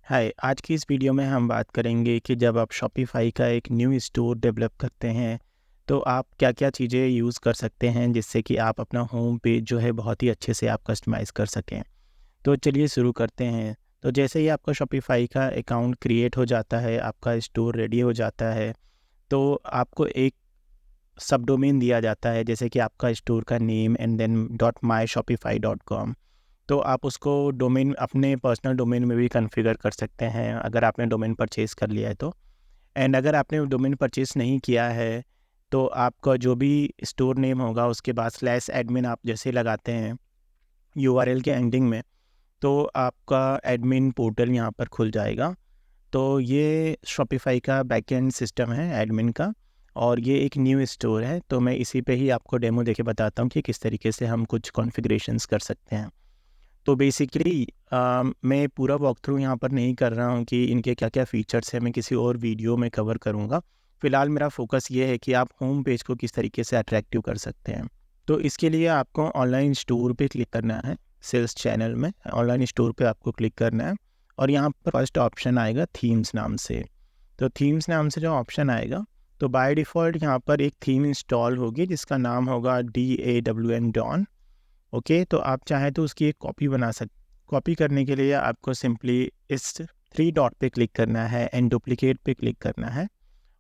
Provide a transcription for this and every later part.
हाय, आज की इस वीडियो में हम बात करेंगे कि जब आप शॉपिफ़ाई का एक न्यू स्टोर डेवलप करते हैं, तो आप क्या-क्या चीज़ें यूज़ कर सकते हैं जिससे कि आप अपना होम पेज जो है बहुत ही अच्छे से आप कस्टमाइज़ कर सकें। तो चलिए शुरू करते हैं। तो जैसे ही आपका शॉपिफ़ाई का अकाउंट क्रिएट हो जाता है, आपका स्टोर रेडी हो जाता है, तो आपको एक सबडोमेन दिया जाता है जैसे कि आपका स्टोर का नेम एंड देन .myshopify.com। तो आप उसको डोमेन अपने पर्सनल डोमेन में भी कॉन्फ़िगर कर सकते हैं अगर आपने डोमेन परचेज़ कर लिया है तो। एंड अगर आपने डोमेन परचेज़ नहीं किया है, तो आपका जो भी स्टोर नेम होगा उसके बाद स्लैश एडमिन आप जैसे लगाते हैं यूआरएल के एंडिंग में, तो आपका एडमिन पोर्टल यहाँ पर खुल जाएगा। तो ये शॉपिफ़ाई का बैकएंड सिस्टम है एडमिन का, और ये एक न्यू स्टोर है, तो मैं इसी पे ही आपको डेमो देके बताता हूँ कि किस तरीके से हम कुछ कॉन्फ़िगरेशंस कर सकते हैं। तो बेसिकली मैं पूरा वॉक थ्रू यहाँ पर नहीं कर रहा हूँ कि इनके क्या-क्या फ़ीचर्स हैं, मैं किसी और वीडियो में कवर करूँगा। फ़िलहाल मेरा फ़ोकस ये है कि आप होम पेज को किस तरीके से अट्रैक्टिव कर सकते हैं। तो इसके लिए आपको ऑनलाइन स्टोर पे क्लिक करना है, सेल्स चैनल में ऑनलाइन स्टोर पे आपको क्लिक करना है और यहाँ पर फर्स्ट ऑप्शन आएगा थीम्स नाम से। तो थीम्स नाम से जो ऑप्शन आएगा, तो बाय डिफ़ॉल्ट यहाँ पर एक थीम इंस्टॉल होगी जिसका नाम होगा DAWN डॉन। ओके, तो आप चाहें तो उसकी एक कॉपी करने के लिए आपको सिंपली इस 3 डॉट पे क्लिक करना है एंड डुप्लिकेट पे क्लिक करना है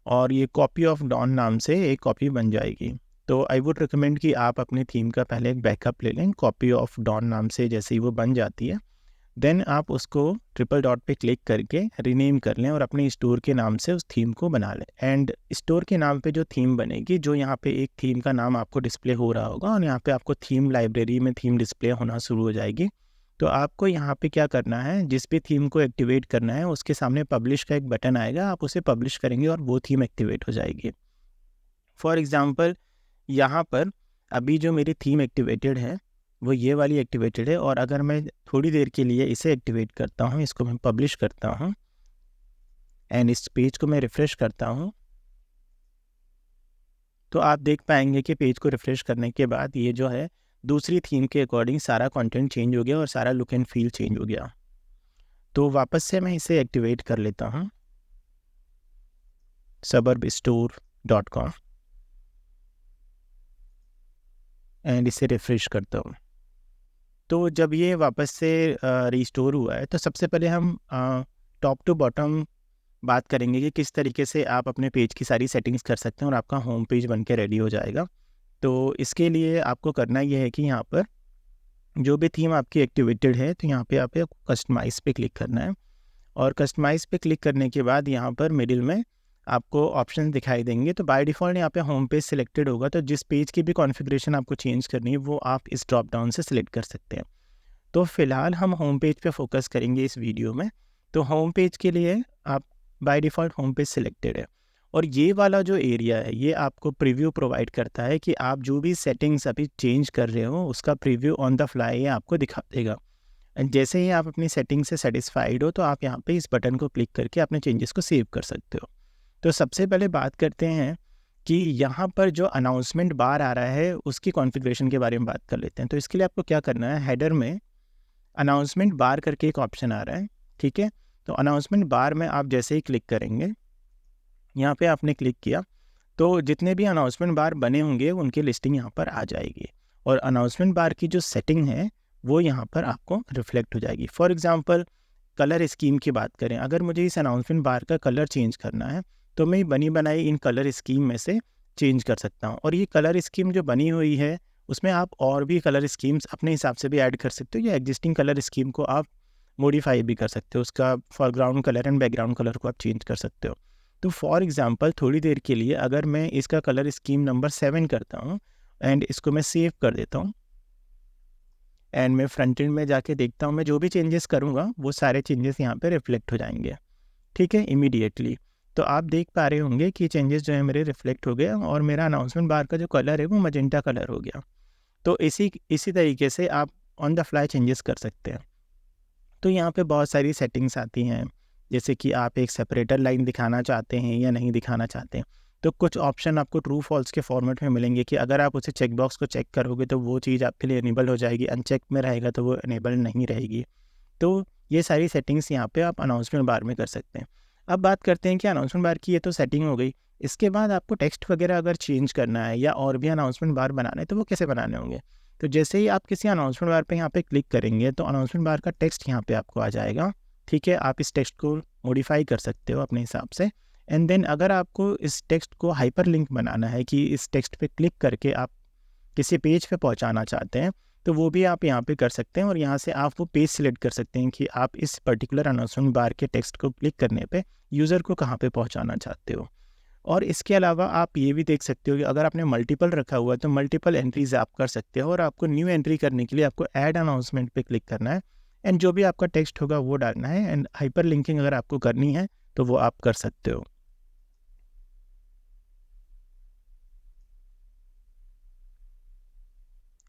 और ये कॉपी ऑफ डॉन नाम से एक कॉपी बन जाएगी। तो आई वुड रिकमेंड कि आप अपनी थीम का पहले एक बैकअप ले लें कॉपी ऑफ डॉन नाम से। जैसे ही वो बन जाती है, देन आप उसको ट्रिपल डॉट पे क्लिक करके रीनेम कर लें और अपने स्टोर के नाम से उस थीम को बना लें। एंड स्टोर के नाम पे जो थीम बनेगी, जो यहाँ पे एक थीम का नाम आपको डिस्प्ले हो रहा होगा और यहाँ पे आपको थीम लाइब्रेरी में थीम डिस्प्ले होना शुरू हो जाएगी। तो आपको यहाँ पे क्या करना है, जिस भी थीम को एक्टिवेट करना है उसके सामने पब्लिश का एक बटन आएगा, आप उसे पब्लिश करेंगे और वो थीम एक्टिवेट हो जाएगी। फॉर एग्ज़ाम्पल यहाँ पर अभी जो मेरी थीम एक्टिवेटेड है वो ये वाली एक्टिवेटेड है, और अगर मैं थोड़ी देर के लिए इसे एक्टिवेट करता हूँ, इसको मैं पब्लिश करता हूँ एंड इस पेज को मैं रिफ़्रेश करता हूँ, तो आप देख पाएंगे कि पेज को रिफ़्रेश करने के बाद ये जो है दूसरी थीम के अकॉर्डिंग सारा कंटेंट चेंज हो गया और सारा लुक एंड फील चेंज हो गया। तो वापस से मैं इसे एक्टिवेट कर लेता हूँ suburbstore.com एंड इसे रिफ़्रेश करता हूँ। तो जब ये वापस से रिस्टोर हुआ है, तो सबसे पहले हम टॉप टू बॉटम बात करेंगे कि किस तरीके से आप अपने पेज की सारी सेटिंग्स कर सकते हैं और आपका होम पेज बन के रेडी हो जाएगा। तो इसके लिए आपको करना ये है कि यहाँ पर जो भी थीम आपकी एक्टिवेटेड है, तो यहाँ पे आपको कस्टमाइज़ पे क्लिक करना है और कस्टमाइज़ पे क्लिक करने के बाद यहाँ पर मिडिल में आपको ऑप्शन दिखाई देंगे। तो बाय डिफ़ॉल्ट यहाँ पे होम पेज सिलेक्टेड होगा, तो जिस पेज की भी कॉन्फ़िगरेशन आपको चेंज करनी है वो आप इस ड्रॉप डाउन से सिलेक्ट कर सकते हैं। तो फ़िलहाल हम होम पेज पे फ़ोकस करेंगे इस वीडियो में। तो होम पेज के लिए आप by default home page selected है और ये वाला जो एरिया है ये आपको प्रीव्यू प्रोवाइड करता है कि आप जो भी सेटिंग्स अभी चेंज कर रहे हो उसका प्रीव्यू ऑन द फ्लाई ये आपको दिखा देगा। एंड जैसे ही आप अपनी सेटिंग से सेटिस्फाइड हो, तो आप यहाँ पे इस बटन को क्लिक करके अपने चेंजेस को सेव कर सकते हो। तो सबसे पहले बात करते हैं कि यहाँ पर जो अनाउंसमेंट बार आ रहा है उसकी कॉन्फ़िगरेशन के बारे में बात कर लेते हैं। तो इसके लिए आपको क्या करना है, हेडर में अनाउंसमेंट बार करके एक ऑप्शन आ रहा है, ठीक है? तो अनाउंसमेंट बार में आप जैसे ही क्लिक करेंगे, यहाँ पे आपने क्लिक किया, तो जितने भी अनाउंसमेंट बार बने होंगे उनकी लिस्टिंग यहाँ पर आ जाएगी और अनाउंसमेंट बार की जो सेटिंग है वो यहाँ पर आपको रिफ्लेक्ट हो जाएगी। फॉर एग्जांपल कलर स्कीम की बात करें, अगर मुझे इस अनाउंसमेंट बार का कलर चेंज करना है, तो मैं बनी बनाई इन कलर स्कीम में से चेंज कर सकता हूँ और ये कलर स्कीम जो बनी हुई है उसमें आप और भी कलर स्कीम्स अपने हिसाब से भी ऐड कर सकते हो या एग्जिस्टिंग कलर स्कीम को आप मॉडिफाई भी कर सकते हो, उसका foreground colour and background colour को आप चेंज कर सकते हो। तो फॉर एग्जांपल थोड़ी देर के लिए अगर मैं इसका कलर स्कीम नंबर 7 करता हूँ एंड इसको मैं सेव कर देता हूँ एंड मैं फ्रंट एंड में जाके देखता हूँ, मैं जो भी चेंजेस करूँगा वो सारे चेंजेस यहाँ पे रिफ्लेक्ट हो जाएंगे, ठीक है, इमीडिएटली। तो आप देख पा रहे होंगे कि चेंजेस जो है मेरे रिफ्लेक्ट हो गए और मेरा अनाउंसमेंट बार का जो कलर है वो मजेंटा कलर हो गया। तो इसी तरीके से आप ऑन द फ्लाई चेंजेस कर सकते हैं। तो यहाँ पे बहुत सारी सेटिंग्स आती हैं, जैसे कि आप एक सेपरेटर लाइन दिखाना चाहते हैं या नहीं दिखाना चाहते हैं। तो कुछ ऑप्शन आपको ट्रू फॉल्स के फॉर्मेट में मिलेंगे कि अगर आप उसे चेक बॉक्स को चेक करोगे तो वो चीज़ आपके लिए इनेबल हो जाएगी, अनचेक में रहेगा तो वो इनेबल नहीं रहेगी। तो ये सारी सेटिंग्स यहाँ पे आप अनाउंसमेंट बार में कर सकते हैं। अब बात करते हैं कि अनाउंसमेंट बार की ये तो सेटिंग हो गई, इसके बाद आपको टेक्स्ट वगैरह अगर चेंज करना है या और भी अनाउंसमेंट बार बनाने हैं तो वो कैसे बनाने होंगे। तो जैसे ही आप किसी अनाउंसमेंट बार पे यहाँ पे क्लिक करेंगे तो अनाउंसमेंट बार का टेक्स्ट यहाँ पे आपको आ जाएगा। ठीक है, आप इस टेक्स्ट को मॉडिफाई कर सकते हो अपने हिसाब से। एंड देन अगर आपको इस टेक्स्ट को हाइपर लिंक बनाना है कि इस टेक्स्ट पे क्लिक करके आप किसी पेज पे पहुंचाना चाहते हैं, तो वो भी आप यहाँ पे कर सकते हैं और यहाँ से आप वो पेज सिलेक्ट कर सकते हैं कि आप इस पर्टिकुलर अनाउंसमेंट बार के टेक्स्ट को क्लिक करने पे यूज़र को कहाँ पे पहुँचाना चाहते हो। और इसके अलावा आप ये भी देख सकते हो कि अगर आपने मल्टीपल रखा हुआ है तो मल्टीपल एंट्रीज आप कर सकते हो, और आपको न्यू एंट्री करने के लिए आपको ऐड अनाउंसमेंट पे क्लिक करना है एंड जो भी आपका टेक्स्ट होगा वो डालना है, एंड हाइपर लिंकिंग अगर आपको करनी है तो वो आप कर सकते हो।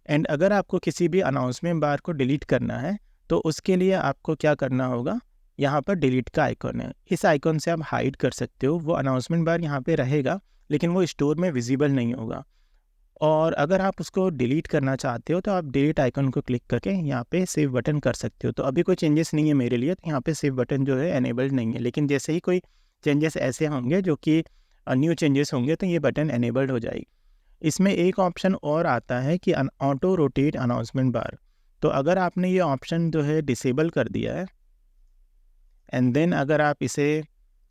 एंड अगर आपको किसी भी अनाउंसमेंट बार को डिलीट करना है तो उसके लिए आपको क्या करना होगा, यहाँ पर डिलीट का आइकॉन है, इस आइकॉन से आप हाइड कर सकते हो। वो अनाउंसमेंट बार यहाँ पे रहेगा लेकिन वो स्टोर में विजिबल नहीं होगा। और अगर आप उसको डिलीट करना चाहते हो तो आप डिलीट आइकन को क्लिक करके यहाँ पे सेव बटन कर सकते हो। तो अभी कोई चेंजेस नहीं है मेरे लिए, तो यहाँ पे सेव बटन जो है एनेबल्ड नहीं है, लेकिन जैसे ही कोई चेंजेस ऐसे होंगे जो कि न्यू चेंजेस होंगे तो ये बटन एनेबल्ड हो जाएगी। इसमें एक ऑप्शन और आता है कि ऑटो रोटेट अनाउंसमेंट बार। तो अगर आपने ये ऑप्शन जो है डिसेबल कर दिया है एंड देन अगर आप इसे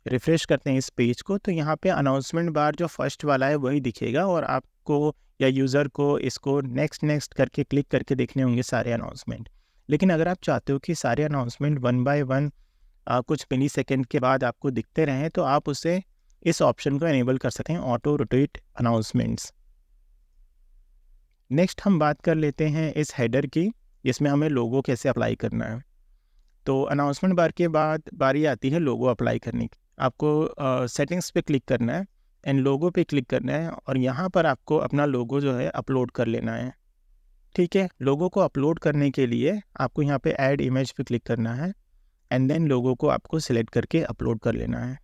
रिफ़्रेश करते हैं इस पेज को, तो यहाँ पे अनाउंसमेंट बार जो फर्स्ट वाला है वही दिखेगा और आपको या यूज़र को इसको नेक्स्ट नेक्स्ट करके क्लिक करके देखने होंगे सारे अनाउंसमेंट। लेकिन अगर आप चाहते हो कि सारे अनाउंसमेंट वन बाय वन कुछ मिली सेकेंड के बाद आपको दिखते रहें, तो आप उसे इस ऑप्शन को इनेबल कर सकते हैं, ऑटो रोटेट अनाउंसमेंट्स। नेक्स्ट हम बात कर लेते हैं इस हेडर की, जिसमें हमें लोगो कैसे अप्लाई करना है। तो अनाउंसमेंट बार के बाद बारी आती है लोगो अप्लाई करने की। आपको सेटिंग्स पे क्लिक करना है एंड लोगो पे क्लिक करना है और यहाँ पर आपको अपना लोगो जो है अपलोड कर लेना है। ठीक है, लोगो को अपलोड करने के लिए आपको यहाँ पे ऐड इमेज पे क्लिक करना है एंड देन लोगो को आपको सिलेक्ट करके अपलोड कर लेना है।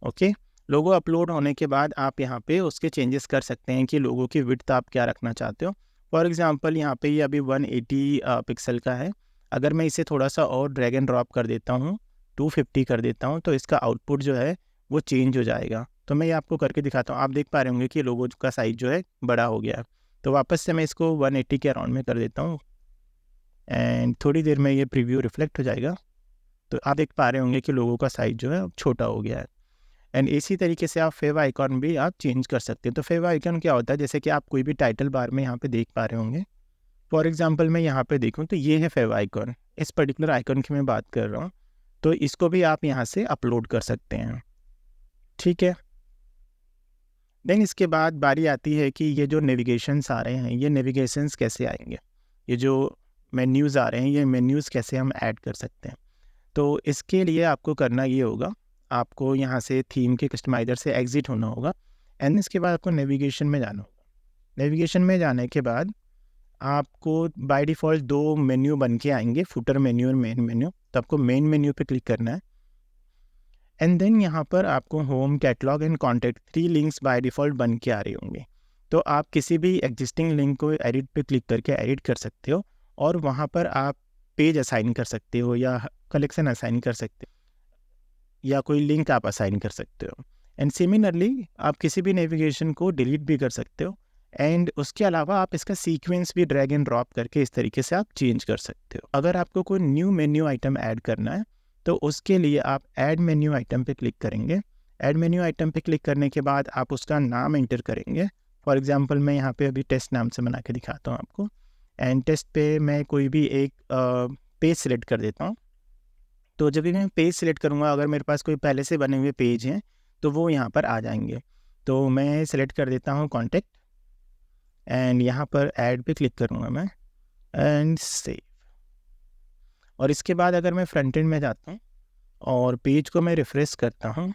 ओके, लोगो अपलोड होने के बाद आप यहाँ पे उसके चेंजेस कर सकते हैं कि लोगो की विड्थ आप क्या रखना चाहते हो। फॉर एग्जांपल यहाँ पे ये अभी 180 पिक्सल का है, अगर मैं इसे थोड़ा सा और ड्रैग एंड ड्रॉप कर देता हूँ, 250 कर देता हूँ, तो इसका आउटपुट जो है वो चेंज हो जाएगा। तो मैं ये आपको करके दिखाता हूँ, आप देख पा रहे होंगे कि लोगो का साइज़ जो है बड़ा हो गया है। तो वापस से मैं इसको 180 के अराउंड में कर देता हूँ एंड थोड़ी देर में ये प्रीव्यू रिफ्लेक्ट हो जाएगा। तो आप देख पा रहे होंगे कि लोगों का साइज़ जो है अब छोटा हो गया है। एंड इसी तरीके से आप फेव आइकॉन भी आप चेंज कर सकते हैं। तो फेव आइकॉन क्या होता है, जैसे कि आप कोई भी टाइटल बार में यहाँ पे देख पा रहे होंगे। फॉर एग्जांपल मैं यहाँ पे देखूँ तो ये है फेव आइकॉन, इस पर्टिकुलर आइकॉन की मैं बात कर रहा हूँ। तो इसको भी आप यहाँ से अपलोड कर सकते हैं। ठीक है, देन इसके बाद बारी आती है कि ये जो नेविगेशंस आ रहे हैं, ये नेविगेशंस कैसे आएंगे, ये जो मेन्यूज़ आ रहे हैं, ये मेन्यूज़ कैसे हम ऐड कर सकते हैं। तो इसके लिए आपको करना ये होगा, आपको यहाँ से थीम के कस्टमाइज़र से एग्ज़िट होना होगा एंड इसके बाद आपको नेविगेशन में जाना होगा। नेविगेशन में जाने के बाद आपको बाय डिफ़ॉल्ट 2 मेन्यू बन के आएंगे, फुटर मेन्यू और मेन मेन्यू। तो आपको मेन मेन्यू पे क्लिक करना है एंड देन यहाँ पर आपको home, catalogue and contact 3 links by default बन के आ रहे होंगे। तो आप किसी भी एग्जिस्टिंग लिंक को एडिट पे क्लिक करके एडिट कर सकते हो और वहाँ पर आप पेज असाइन कर सकते हो या कलेक्शन असाइन कर सकते हो या कोई लिंक आप असाइन कर सकते हो। एंड सिमिलरली आप किसी भी नेविगेशन को डिलीट भी कर सकते हो एंड उसके अलावा आप इसका सीक्वेंस भी ड्रैग एंड ड्रॉप करके इस तरीके से आप चेंज कर सकते हो। अगर आपको कोई न्यू मेन्यू आइटम ऐड करना है तो उसके लिए आप ऐड मेन्यू आइटम पे क्लिक करेंगे। ऐड मेन्यू आइटम पे क्लिक करने के बाद आप उसका नाम एंटर करेंगे। फॉर एग्जांपल मैं यहाँ पे अभी टेस्ट नाम से बना के दिखाता हूँ आपको एंड टेस्ट पे मैं कोई भी एक पेज सिलेक्ट कर देता हूँ। तो जब भी मैं पेज सिलेक्ट करूँगा, अगर मेरे पास कोई पहले से बने हुए पेज हैं तो वो यहाँ पर आ जाएंगे। तो मैं सिलेक्ट कर देता हूँ कॉन्टैक्ट एंड यहाँ पर ऐड पे क्लिक करूँगा मैं एंड सेव। और इसके बाद अगर मैं फ्रंट एंड में जाता हूँ और पेज को मैं रिफ़्रेश करता हूँ,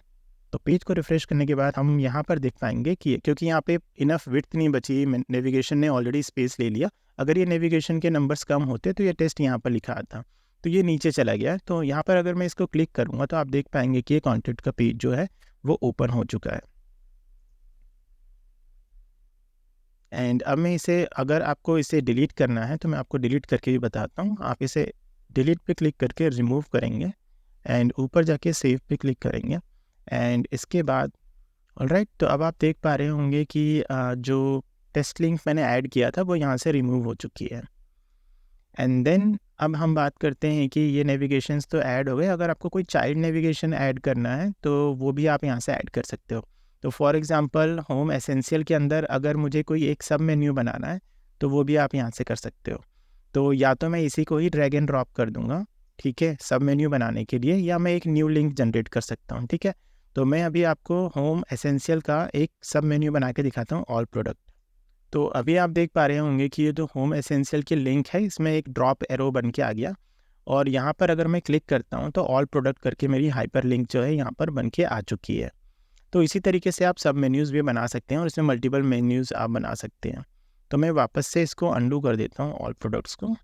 तो पेज को रिफ़्रेश करने के बाद हम यहाँ पर देख पाएंगे कि क्योंकि यहाँ पे इनफ विड्थ नहीं बची, नेविगेशन ने ऑलरेडी स्पेस ले लिया। अगर ये नेविगेशन के नंबर्स कम होते तो ये टेस्ट यहाँ पर लिखा था, तो ये नीचे चला गया। तो यहाँ पर अगर मैं इसको क्लिक करूँगा तो आप देख पाएंगे कि ये कॉन्टैक्ट का पेज जो है वो ओपन हो चुका है। एंड अब मैं इसे, अगर आपको इसे डिलीट करना है तो मैं आपको डिलीट करके भी बताता हूँ। आप इसे डिलीट पे क्लिक करके रिमूव करेंगे एंड ऊपर जाके सेव पे क्लिक करेंगे एंड इसके बाद ऑलराइट। तो अब आप देख पा रहे होंगे कि जो टेस्ट लिंक मैंने ऐड किया था वो यहाँ से रिमूव हो चुकी है। एंड देन अब हम बात करते हैं कि ये नेविगेशंस तो ऐड हो गए, अगर आपको कोई चाइल्ड नेविगेशन ऐड करना है तो वो भी आप यहाँ से ऐड कर सकते हो। तो फॉर एग्जांपल होम एसेंशियल के अंदर अगर मुझे कोई एक सब मेन्यू बनाना है तो वो भी आप यहाँ से कर सकते हो। तो या तो मैं इसी को ही ड्रैग एंड ड्रॉप कर दूंगा, ठीक है, सब मेन्यू बनाने के लिए, या मैं एक न्यू लिंक जनरेट कर सकता हूँ, ठीक है। तो मैं अभी आपको होम एसेंशियल का एक सब मेन्यू बना के दिखाता हूँ, ऑल प्रोडक्ट। तो अभी आप देख पा रहे होंगे कि ये जो होम एसेंशियल की लिंक है इसमें एक ड्रॉप एरो बन के आ गया और यहाँ पर अगर मैं क्लिक करता हूँ तो ऑल प्रोडक्ट करके मेरी हाइपर लिंक जो है यहाँ पर बन के आ चुकी है। तो इसी तरीके से आप सब मेन्यूज़ भी बना सकते हैं और इसमें मल्टीपल मेन्यूज़ आप बना सकते हैं। तो मैं वापस से इसको अंडू कर देता हूँ, ऑल प्रोडक्ट्स को।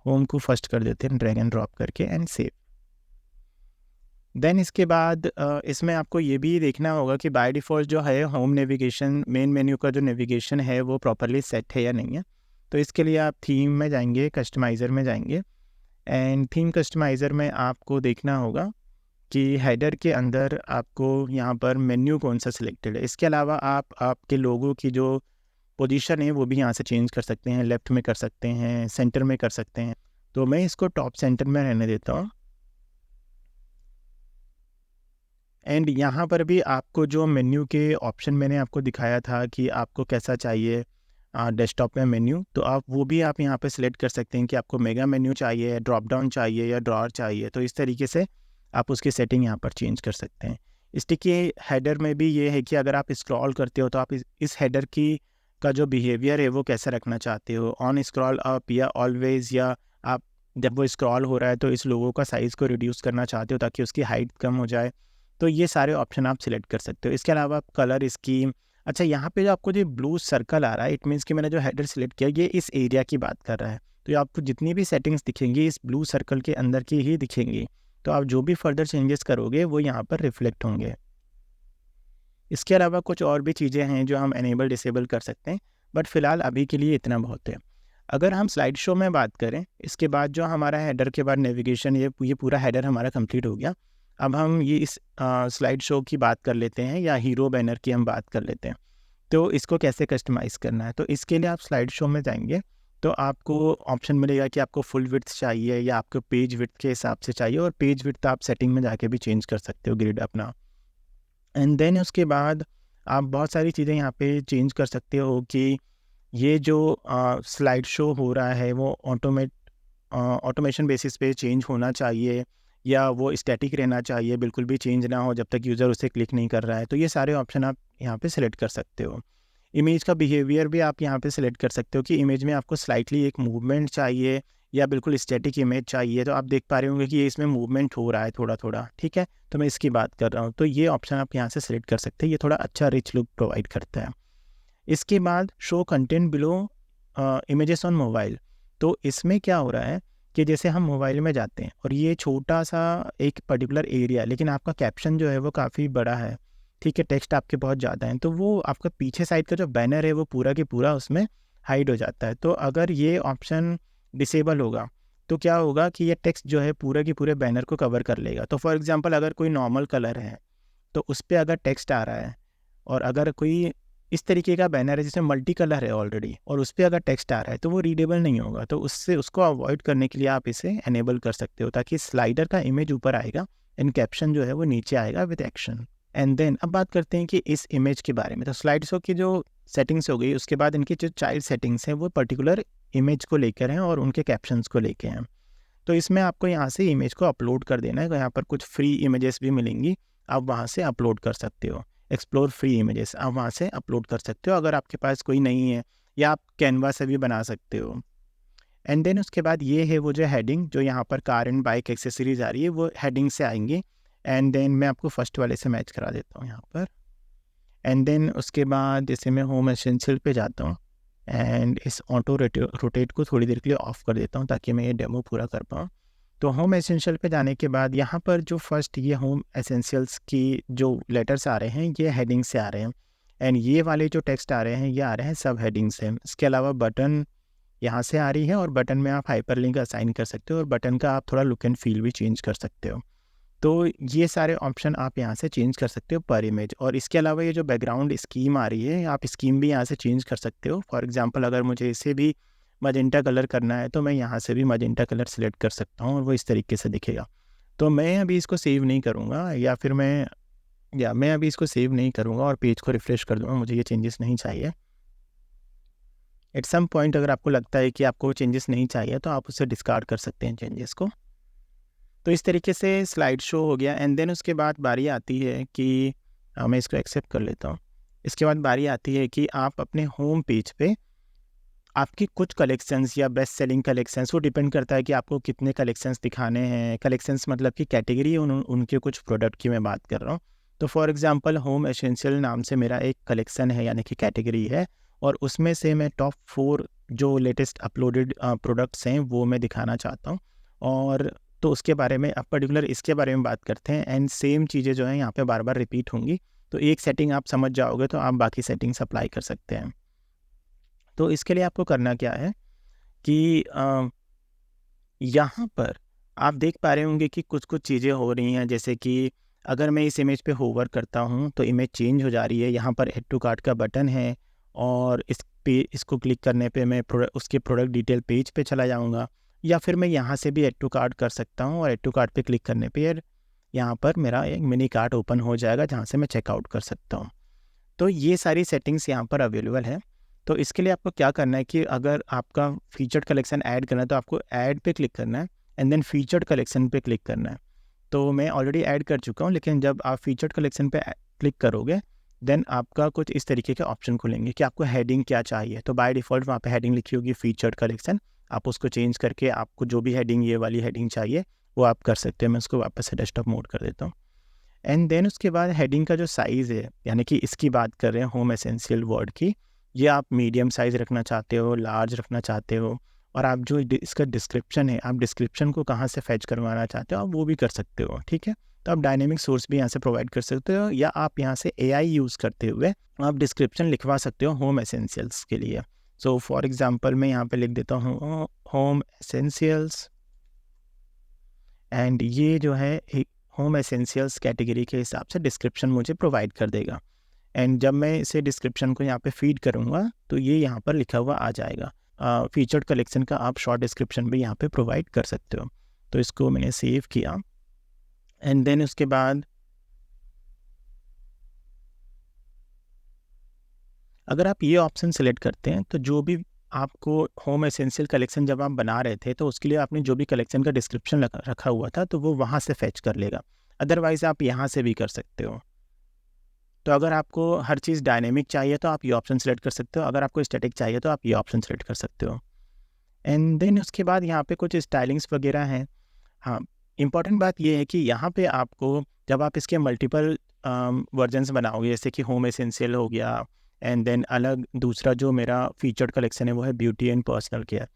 होम को फर्स्ट कर देते हैं ड्रैग एंड ड्रॉप करके एंड सेव। देन इसके बाद इसमें आपको ये भी देखना होगा कि बाय डिफ़ॉल्ट जो है होम नेविगेशन, मेन मेन्यू का जो नेविगेशन है वो प्रॉपरली सेट है या नहीं है। तो इसके लिए आप थीम में जाएंगे, कस्टमाइज़र में जाएंगे एंड थीम कस्टमाइज़र में आपको देखना होगा कि हेडर के अंदर आपको यहाँ पर मेन्यू कौन सा सिलेक्टेड है। इसके अलावा आप आपके लोगों की जो पोजीशन है वो भी यहाँ से चेंज कर सकते हैं, लेफ़्ट में कर सकते हैं, सेंटर में कर सकते हैं। तो मैं इसको टॉप सेंटर में रहने देता हूँ। एंड यहाँ पर भी आपको जो मेन्यू के ऑप्शन मैंने आपको दिखाया था कि आपको कैसा चाहिए डेस्कटॉप में मेन्यू, तो आप वो भी आप यहाँ पे सिलेक्ट कर सकते हैं कि आपको मेगा मेन्यू चाहिए, ड्रॉप डाउन चाहिए या ड्रॉअर चाहिए। तो इस तरीके से आप उसकी सेटिंग यहाँ पर चेंज कर सकते हैं। इसके हेडर में भी ये है कि अगर आप स्क्रॉल करते हो तो आप इस हेडर की का जो बिहेवियर है वो कैसे रखना चाहते हो, ऑन स्क्रॉल अप या ऑलवेज, या आप जब वो स्क्रॉल हो रहा है तो इस लोगों का साइज़ को रिड्यूस करना चाहते हो ताकि उसकी हाइट कम हो जाए। तो ये सारे ऑप्शन आप सिलेक्ट कर सकते हो। इसके अलावा आप कलर स्कीम, अच्छा यहाँ पे जो आपको जो ब्लू सर्कल आ रहा है इट मीन्स कि मैंने जो हेडर सेलेक्ट किया ये इस एरिया की बात कर रहा है। तो ये आपको जितनी भी सेटिंग्स दिखेंगी इस ब्लू सर्कल के अंदर की ही दिखेंगी। तो आप जो भी फर्दर चेंजेस करोगे वो यहाँ पर रिफ्लेक्ट होंगे। इसके अलावा कुछ और भी चीज़ें हैं जो हम एनेबल डिसेबल कर सकते हैं, बट फ़िलहाल अभी के लिए इतना बहुत है। अगर हम स्लाइड शो में बात करें, इसके बाद जो हमारा हेडर के बाद नेविगेशन, ये पूरा हेडर हमारा कंप्लीट हो गया। अब हम ये इस स्लाइड शो की बात कर लेते हैं या हीरो बैनर की हम बात कर लेते हैं। तो इसको कैसे कस्टमाइज़ करना है, तो इसके लिए आप स्लाइड शो में जाएंगे तो आपको ऑप्शन मिलेगा कि आपको फुल विड्थ चाहिए या आपको पेज विड्थ के हिसाब से चाहिए, और पेज विड्थ आप सेटिंग में जाके भी चेंज कर सकते हो, ग्रिड अपना। एंड देन उसके बाद आप बहुत सारी चीज़ें यहाँ पे चेंज कर सकते हो कि ये जो स्लाइड शो हो रहा है वो ऑटोमेशन बेसिस पे चेंज होना चाहिए या वो स्टैटिक रहना चाहिए, बिल्कुल भी चेंज ना हो जब तक यूज़र उसे क्लिक नहीं कर रहा है। तो ये सारे ऑप्शन आप यहाँ पे सिलेक्ट कर सकते हो। इमेज का बिहेवियर भी आप यहाँ पे सिलेक्ट कर सकते हो कि इमेज में आपको स्लाइटली एक मूवमेंट चाहिए या बिल्कुल स्टैटिक इमेज चाहिए। तो आप देख पा रहे होंगे कि ये इसमें मूवमेंट हो रहा है थोड़ा थोड़ा, ठीक है, तो मैं इसकी बात कर रहा हूँ। तो ये ऑप्शन आप यहाँ से सिलेक्ट कर सकते हैं, ये थोड़ा अच्छा रिच लुक प्रोवाइड करता है। इसके बाद show content below images on mobile. तो इसमें क्या हो रहा है कि जैसे हम मोबाइल में जाते हैं और ये छोटा सा एक पर्टिकुलर एरिया, लेकिन आपका कैप्शन जो है वो काफ़ी बड़ा है, ठीक है, टेक्स्ट आपके बहुत ज़्यादा हैं, तो वो आपका पीछे साइड का जो बैनर है वो पूरा की पूरा उसमें हाइड हो जाता है। तो अगर ये ऑप्शन डिसेबल होगा तो क्या होगा कि ये टेक्स्ट जो है पूरे के पूरे बैनर को कवर कर लेगा। तो फॉर एग्जांपल अगर कोई नॉर्मल कलर है तो उस पर अगर टेक्स्ट आ रहा है, और अगर कोई इस तरीके का बैनर है जिसमें मल्टी कलर है ऑलरेडी और उस पर अगर टेक्स्ट आ रहा है तो वो रीडेबल नहीं होगा। तो उसको अवॉइड करने के लिए आप इसे एनेबल कर सकते हो ताकि स्लाइडर का इमेज ऊपर आएगा एंड कैप्शन जो है वो नीचे आएगा विद एक्शन। एंड देन अब बात करते हैं कि इस इमेज के बारे में। तो स्लाइड शो की जो सेटिंग्स हो गई, उसके बाद इनकी जो चाइल्ड सेटिंग्स हैं वो पर्टिकुलर इमेज को लेकर हैं और उनके कैप्शंस को लेकर हैं। तो इसमें आपको यहाँ से इमेज को अपलोड कर देना है। तो यहाँ पर कुछ फ्री इमेजेस भी मिलेंगी, आप वहाँ से अपलोड कर सकते हो। एक्सप्लोर फ्री इमेजेस, आप वहाँ से अपलोड कर सकते हो अगर आपके पास कोई नहीं है, या आप कैनवा से भी बना सकते हो। एंड देन उसके बाद ये है वो जो हेडिंग, जो यहाँ पर कार एंड बाइक एक्सेसरीज आ रही है वो हेडिंग से आएंगी। एंड देन मैं आपको फर्स्ट वाले से मैच करा देता हूँ यहाँ पर। एंड देन उसके बाद जैसे मैं होम एसेंशियल पे जाता हूँ एंड इस ऑटो रोटेट को थोड़ी देर के लिए ऑफ कर देता हूँ ताकि मैं ये डेमो पूरा कर पाऊँ। तो होम एसेंशियल पे जाने के बाद यहाँ पर जो फर्स्ट ये होम एसेंशियल्स की जो लेटर्स आ रहे हैं ये हेडिंग से आ रहे हैं। एंड ये वाले जो टेक्स्ट आ रहे हैं ये आ रहे हैं सब हेडिंग से। इसके अलावा बटन यहाँ से आ रही है और बटन में आप हाइपरलिंक असाइन कर सकते हो और बटन का आप थोड़ा लुक एंड फील भी चेंज कर सकते हो। तो ये सारे ऑप्शन आप यहाँ से चेंज कर सकते हो पर इमेज। और इसके अलावा ये जो बैकग्राउंड स्कीम आ रही है आप स्कीम भी यहाँ से चेंज कर सकते हो। फॉर एग्जांपल अगर मुझे इसे भी मजेंटा कलर करना है तो मैं यहाँ से भी मजेंटा कलर सेलेक्ट कर सकता हूँ और वो इस तरीके से दिखेगा। तो मैं अभी इसको सेव नहीं करूँगा मैं अभी इसको सेव नहीं करूँगा और पेज को रिफ्रेश कर दूँगा। मुझे ये चेंजेस नहीं चाहिए। एट सम पॉइंट अगर आपको लगता है कि आपको चेंजेस नहीं चाहिए तो आप उससे डिस्कार्ड कर सकते हैं चेंजेस को। तो इस तरीके से स्लाइड शो हो गया। एंड देन उसके बाद बारी आती है कि मैं इसको एक्सेप्ट कर लेता हूँ। इसके बाद बारी आती है कि आप अपने होम पेज पे आपकी कुछ कलेक्शंस या बेस्ट सेलिंग कलेक्शंस, वो डिपेंड करता है कि आपको कितने कलेक्शंस दिखाने हैं। कलेक्शंस मतलब कि कैटेगरी उनके कुछ प्रोडक्ट की मैं बात कर रहा हूँ। तो फॉर एग्जांपल होम एसेंशियल नाम से मेरा एक कलेक्शन है यानी कि कैटेगरी है और उसमें से मैं टॉप 4 जो लेटेस्ट अपलोडेड प्रोडक्ट्स हैं वो मैं दिखाना चाहता हूँ। और तो उसके बारे में अब पर्टिकुलर इसके बारे में बात करते हैं। एंड सेम चीज़ें जो हैं यहाँ पे बार बार रिपीट होंगी। तो एक सेटिंग आप समझ जाओगे तो आप बाकी सेटिंग्स अप्लाई कर सकते हैं। तो इसके लिए आपको करना क्या है कि यहाँ पर आप देख पा रहे होंगे कि कुछ कुछ चीज़ें हो रही हैं। जैसे कि अगर मैं इस इमेज पे होवर करता हूँ तो इमेज चेंज हो जा रही है। यहाँ पर ऐड टू कार्ट का बटन है और इसको क्लिक करने पे मैं उसके प्रोडक्ट डिटेल पेज पे चला जाऊँगा, या फिर मैं यहाँ से भी ऐड टू कार्ट कर सकता हूँ और ऐड टू कार्ट पे क्लिक करने पे यहाँ पर मेरा एक मिनी कार्ट ओपन हो जाएगा जहाँ से मैं चेकआउट कर सकता हूँ। तो ये सारी सेटिंग्स यहाँ पर अवेलेबल है। तो इसके लिए आपको क्या करना है कि अगर आपका फीचर्ड कलेक्शन ऐड करना है तो आपको ऐड पे क्लिक करना है एंड देन फीचर्ड कलेक्शन पे क्लिक करना है। तो मैं ऑलरेडी ऐड कर चुका हूँ, लेकिन जब आप फीचर्ड कलेक्शन पे क्लिक करोगे देन आपका कुछ इस तरीके के ऑप्शन खुलेंगे कि आपको हेडिंग क्या चाहिए। तो बाय डिफ़ॉल्ट वहाँ पे हेडिंग लिखी होगी फीचर्ड कलेक्शन। आप उसको चेंज करके आपको जो भी हेडिंग ये वाली हेडिंग चाहिए वो आप कर सकते हैं। मैं उसको वापस से डेस्कटॉप मोड कर देता हूँ। एंड देन उसके बाद हेडिंग का जो साइज़ है, यानी कि इसकी बात कर रहे हैं होम एसेंशियल वर्ड की, ये आप मीडियम साइज़ रखना चाहते हो, लार्ज रखना चाहते हो, और आप जो इसका डिस्क्रिप्शन है, आप डिस्क्रिप्शन को कहाँ से फैच करवाना चाहते हो आप वो भी कर सकते हो। ठीक है, तो आप डायनेमिक सोर्स भी यहाँ से प्रोवाइड कर सकते हो, या आप यहाँ से AI यूज़ करते हुए आप डिस्क्रिप्शन लिखवा सकते हो होम एसेंशियल्स के लिए। सो फॉर एग्जाम्पल मैं यहाँ पे लिख देता हूँ होम एसेंशियल्स, एंड ये जो है एक होम एसेंशियल्स कैटेगरी के हिसाब से डिस्क्रिप्शन मुझे प्रोवाइड कर देगा। एंड जब मैं इसे डिस्क्रिप्शन को यहाँ पे फीड करूँगा तो ये यहाँ पर लिखा हुआ आ जाएगा। फीचर्ड कलेक्शन का आप शॉर्ट डिस्क्रिप्शन भी यहाँ पे प्रोवाइड कर सकते हो। तो इसको मैंने सेव किया एंड देन उसके बाद अगर आप ये ऑप्शन सेलेक्ट करते हैं तो जो भी आपको होम एसेंशियल कलेक्शन जब आप बना रहे थे तो उसके लिए आपने जो भी कलेक्शन का डिस्क्रिप्शन रखा हुआ था तो वो वहाँ से फैच कर लेगा। अदरवाइज़ आप यहाँ से भी कर सकते हो। तो अगर आपको हर चीज़ डायनेमिक चाहिए तो आप ये ऑप्शन सेलेक्ट कर सकते हो, अगर आपको स्टैटिक चाहिए तो आप ये ऑप्शन सेलेक्ट कर सकते हो। एंड देन उसके बाद यहाँ पे कुछ स्टाइलिंग्स वगैरह हैं। हाँ, इम्पॉर्टेंट बात ये है कि यहाँ पे आपको जब आप इसके मल्टीपल वर्जन्स बनाओगे, जैसे कि होम एसेंशियल हो गया एंड देन अलग दूसरा जो मेरा फीचर्ड कलेक्शन है वो है ब्यूटी एंड पर्सनल केयर,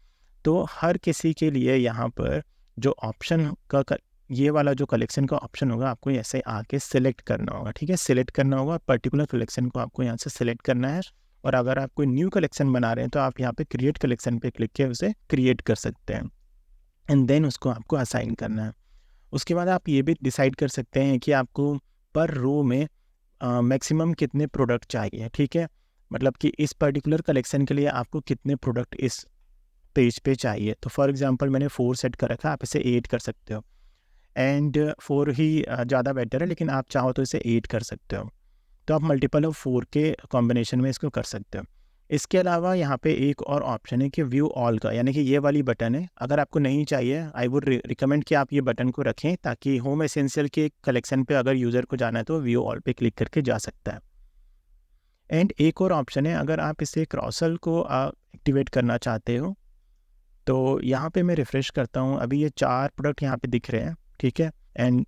तो हर किसी के लिए यहाँ पर जो ऑप्शन का ये वाला जो कलेक्शन का ऑप्शन होगा आपको ऐसे आके सिलेक्ट करना होगा। ठीक है, सिलेक्ट करना होगा, पर्टिकुलर कलेक्शन को आपको यहाँ से सिलेक्ट करना है। और अगर आप कोई न्यू कलेक्शन बना रहे हैं तो आप यहाँ पे क्रिएट कलेक्शन पे क्लिक के उसे क्रिएट कर सकते हैं एंड देन उसको आपको असाइन करना है। उसके बाद आप ये भी डिसाइड कर सकते हैं कि आपको पर रो में मैक्सिमम कितने प्रोडक्ट चाहिए। ठीक है, मतलब कि इस पर्टिकुलर कलेक्शन के लिए आपको कितने प्रोडक्ट इस पेज पे चाहिए। तो फॉर एग्जांपल मैंने 4 सेट कर रखा है, आप इसे 8 कर सकते हो एंड 4 ही ज़्यादा बेटर है, लेकिन आप चाहो तो इसे 8 कर सकते हो। तो आप मल्टीपल ऑफ 4 के कॉम्बिनेशन में इसको कर सकते हो। इसके अलावा यहाँ पे एक और ऑप्शन है कि व्यू ऑल का, यानी कि ये वाली बटन है, अगर आपको नहीं चाहिए आई वुड रिकमेंड कि आप ये बटन को रखें ताकि होम एसेंशियल के कलेक्शन पे अगर यूज़र को जाना है तो व्यू ऑल पे क्लिक करके जा सकता है। एंड एक और ऑप्शन है, अगर आप इसे क्रॉसल को एक्टिवेट करना चाहते हो तो यहाँ पे मैं रिफ़्रेश करता हूँ, अभी ये 4 प्रोडक्ट यहाँ पे दिख रहे हैं। ठीक है, एंड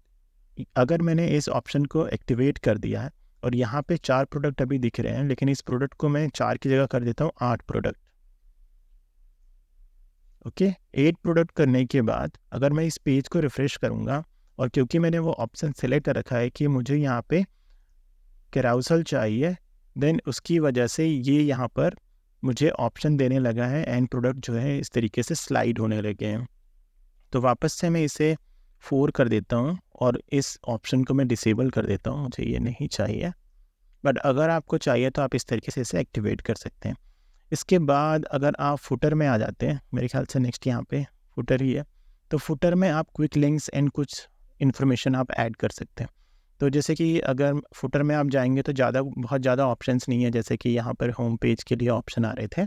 अगर मैंने इस ऑप्शन को एक्टिवेट कर दिया है और यहाँ पे 4 प्रोडक्ट अभी दिख रहे हैं, लेकिन इस प्रोडक्ट को मैं 4 की जगह कर देता हूँ 8 प्रोडक्ट। ओके, 8 प्रोडक्ट करने के बाद अगर मैं इस पेज को रिफ़्रेश करूँगा, और क्योंकि मैंने वो ऑप्शन सेलेक्ट कर रखा है कि मुझे यहाँ पे कैराउसल चाहिए देन उसकी वजह से ये यहाँ पर मुझे ऑप्शन देने लगा है एंड प्रोडक्ट जो है इस तरीके से स्लाइड होने लगे हैं। तो वापस से मैं इसे 4 कर देता हूँ और इस ऑप्शन को मैं डिसेबल कर देता हूँ, मुझे ये नहीं चाहिए। बट अगर आपको चाहिए तो आप इस तरीके से इसे एक्टिवेट कर सकते हैं। इसके बाद अगर आप फुटर में आ जाते हैं, मेरे ख्याल से नेक्स्ट यहाँ पे फुटर ही है, तो फुटर में आप क्विक लिंक्स एंड कुछ इन्फॉर्मेशन आप ऐड कर सकते हैं। तो जैसे कि अगर फुटर में आप जाएंगे तो बहुत ज़्यादा ऑप्शंस नहीं है, जैसे कि यहाँ पर होम पेज के लिए ऑप्शन आ रहे थे,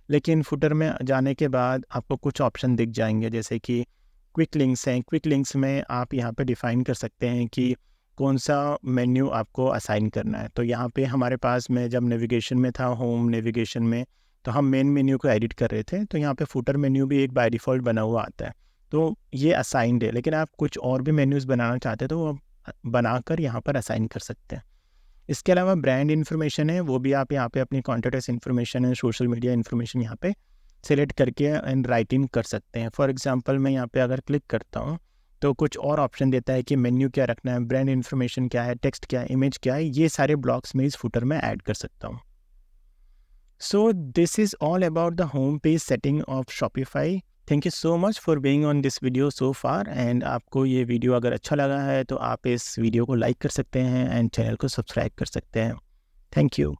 लेकिन फुटर में जाने के बाद आपको कुछ ऑप्शन दिख जाएंगे, जैसे कि क्विक लिंक्स हैं। क्विक लिंक्स में आप यहाँ पे डिफ़ाइन कर सकते हैं कि कौन सा मेन्यू आपको असाइन करना है। तो यहाँ पे हमारे पास, मैं जब नेविगेशन में था, होम नेविगेशन में, तो हम मेन मेन्यू को एडिट कर रहे थे, तो यहाँ पे फुटर मेन्यू भी एक बाय डिफ़ॉल्ट बना हुआ आता है, तो ये असाइंड है। लेकिन आप कुछ और भी मेन्यूज़ बनाना चाहते हैं तो वो बनाकर यहाँ पर असाइन कर सकते हैं। इसके अलावा ब्रांड इन्फॉर्मेशन है, वो भी आप यहाँ पे अपनी कॉन्टैक्ट इन्फॉर्मेशन है, सोशल मीडिया इन्फॉर्मेशन यहाँ पे सेलेक्ट करके एंड राइट इन कर सकते हैं। फॉर एग्जांपल मैं यहाँ पे अगर क्लिक करता हूँ तो कुछ और ऑप्शन देता है कि मेन्यू क्या रखना है, ब्रांड इन्फॉर्मेशन क्या है, टेक्स्ट क्या है, इमेज क्या है, ये सारे ब्लॉक्स मैं इस फुटर में ऐड कर सकता हूँ। So this is all about the home page setting of Shopify. Thank you so much for being on this video so far. And आपको ये वीडियो अगर अच्छा लगा है तो आप इस वीडियो को लाइक कर सकते हैं एंड चैनल को सब्सक्राइब कर सकते हैं। Thank you.